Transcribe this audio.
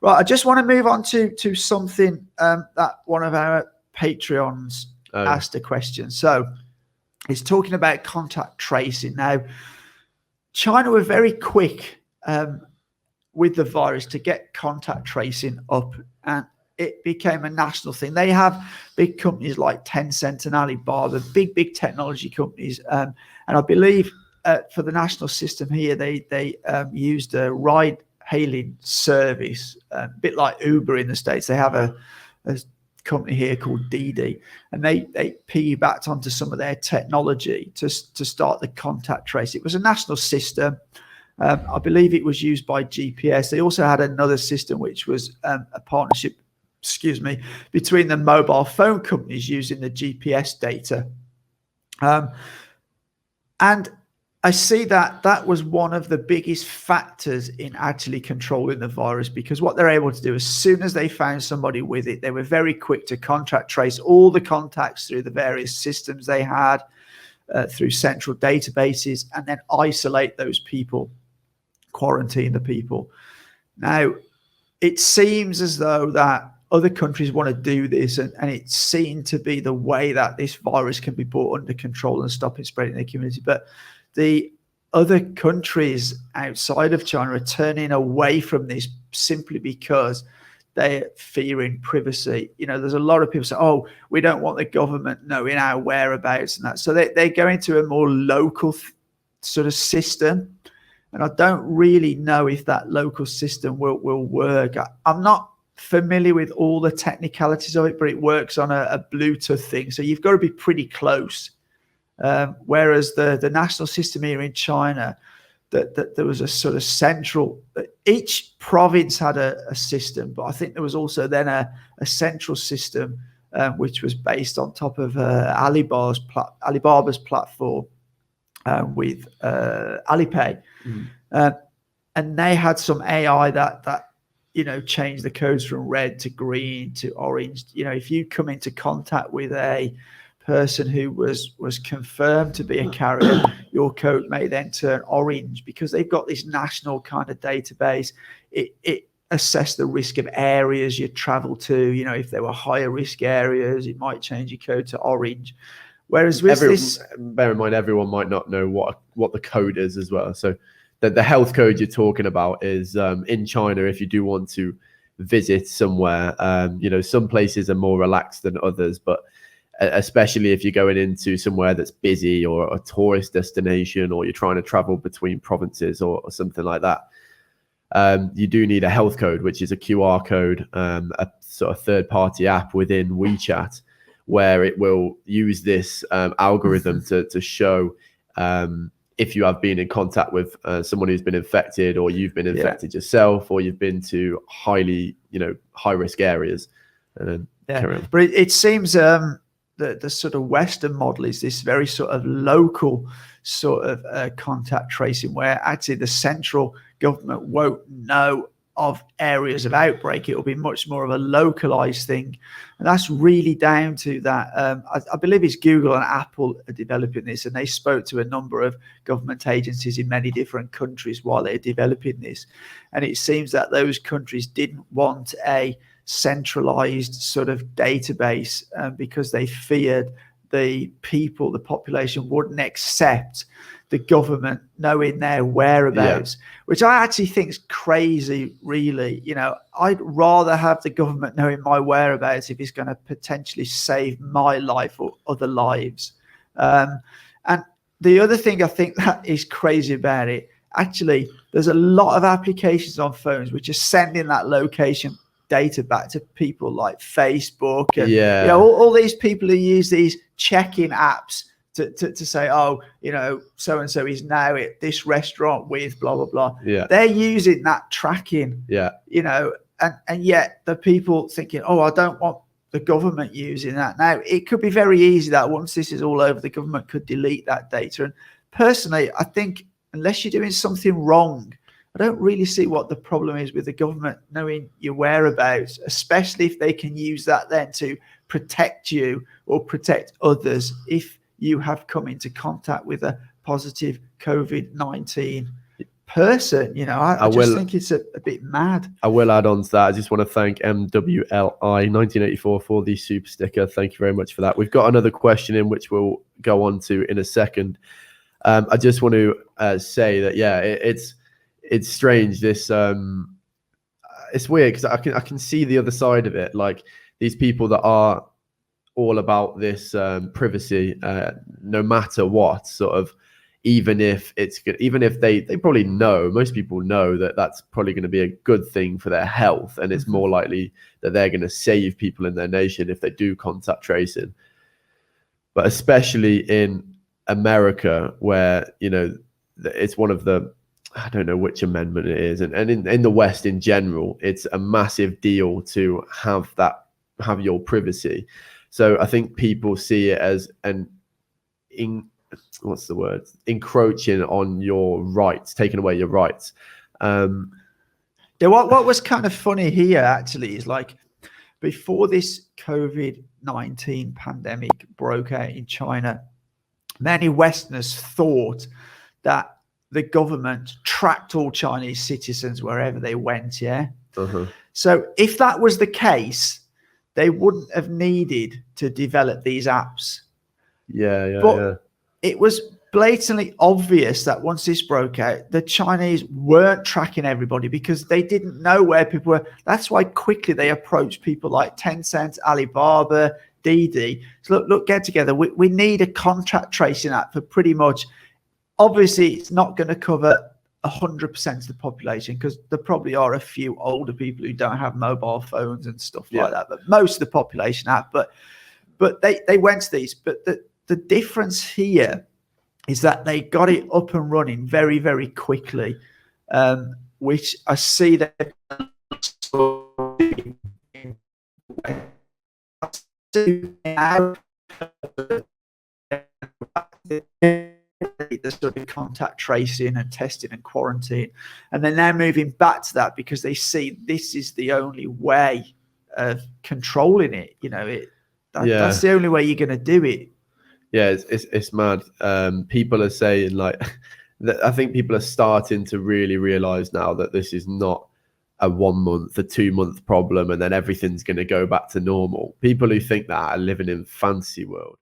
Right, I just want to move on to something that one of our Patreons asked a question. So it's talking about contact tracing. Now, China were very quick with the virus to get contact tracing up, and it became a national thing. They have big companies like Tencent and Alibaba, big technology companies, and I believe for the national system here, they used a ride-hailing service, a bit like Uber in the States. They have a company here called Didi, and they piggybacked onto some of their technology to start the contact trace. It was a national system. I believe it was used by GPS. They also had another system which was a partnership, between the mobile phone companies using the GPS data. And I see that was one of the biggest factors in actually controlling the virus, because what they're able to do, as soon as they found somebody with it, they were very quick to contact trace all the contacts through the various systems they had, through central databases, and then isolate those people, quarantine the people. Now, it seems as though that other countries want to do this, and it seemed to be the way that this virus can be brought under control and stop it spreading in the community. But the other countries outside of China are turning away from this simply because they're fearing privacy. You know, there's a lot of people say, oh, we don't want the government knowing our whereabouts and that. So they go into a more local sort of system. And I don't really know if that local system will work. I'm not familiar with all the technicalities of it, but it works on a Bluetooth thing. So you've got to be pretty close. Whereas the national system here in China, that there was a sort of central, each province had a system, but I think there was also then a central system, which was based on top of Alibaba's platform with Alipay. And they had some AI that changed the codes from red to green to orange. If you come into contact with a person who was confirmed to be a carrier, your code may then turn orange, because they've got this national kind of database. It assessed the risk of areas you travel to. If there were higher risk areas, it might change your code to orange. Whereas with bear in mind, everyone might not know what the code is as well. So the health code you're talking about is in China. If you do want to visit somewhere, some places are more relaxed than others, but especially if you're going into somewhere that's busy or a tourist destination, or you're trying to travel between provinces or something like that, you do need a health code, which is a QR code, a sort of third-party app within WeChat, where it will use this algorithm to show if you have been in contact with someone who's been infected, or you've been infected yourself, or you've been to high-risk areas. And then but it seems the sort of Western model is this very sort of local sort of contact tracing, where actually the central government won't know of areas of outbreak. It will be much more of a localized thing, and that's really down to that. I believe it's Google and Apple are developing this, and they spoke to a number of government agencies in many different countries while they're developing this, and it seems that those countries didn't want a centralized sort of database because they feared the population wouldn't accept the government knowing their whereabouts, which I actually think is crazy, really. I'd rather have the government knowing my whereabouts if it's going to potentially save my life or other lives. And the other thing I think that is crazy about it, actually, there's a lot of applications on phones which are sending that location data back to people like Facebook and all these people who use these check-in apps to say, so and so is now at this restaurant with blah blah blah. They're using that tracking. And yet the people thinking, I don't want the government using that. Now, it could be very easy that once this is all over, the government could delete that data. And personally, I think unless you're doing something wrong, I don't really see what the problem is with the government knowing your whereabouts, especially if they can use that then to protect you or protect others if you have come into contact with a positive COVID-19 person. I just will- think it's a bit mad. I will add on to that. I just want to thank MWLI 1984 for the super sticker. Thank you very much for that. We've got another question in which we'll go on to in a second. I just want to say that it's strange. This it's weird because I can see the other side of it. Like these people that are all about this privacy, no matter what, sort of. Even if they probably know, most people know that that's probably going to be a good thing for their health, and it's more likely that they're going to save people in their nation if they do contact tracing. But especially in America, where it's one of the, I don't know which amendment it is, and in the West in general, it's a massive deal to have your privacy. So I think people see it as encroaching on your rights, taking away your rights. What was kind of funny here actually is, like, before this COVID-19 pandemic broke out in China, many Westerners thought that the government tracked all Chinese citizens wherever they went. So if that was the case, they wouldn't have needed to develop these apps. But it was blatantly obvious that once this broke out, the Chinese weren't tracking everybody because they didn't know where people were. That's why quickly they approached people like Tencent, Alibaba, Didi. So look, get together. We need a contact tracing app for pretty much. Obviously, it's not going to cover 100% of the population because there probably are a few older people who don't have mobile phones and stuff like that. But most of the population have. But they went to these. But the difference here is that they got it up and running very, very quickly, which I see that the sort of contact tracing and testing and quarantine, and they're now moving back to that because they see this is the only way of controlling it. That's the only way you're going to do it. Yeah, it's mad. People are saying, like, I think people are starting to really realize now that this is not a 1 month, a 2 month problem, and then everything's going to go back to normal. People who think that are living in fantasy world.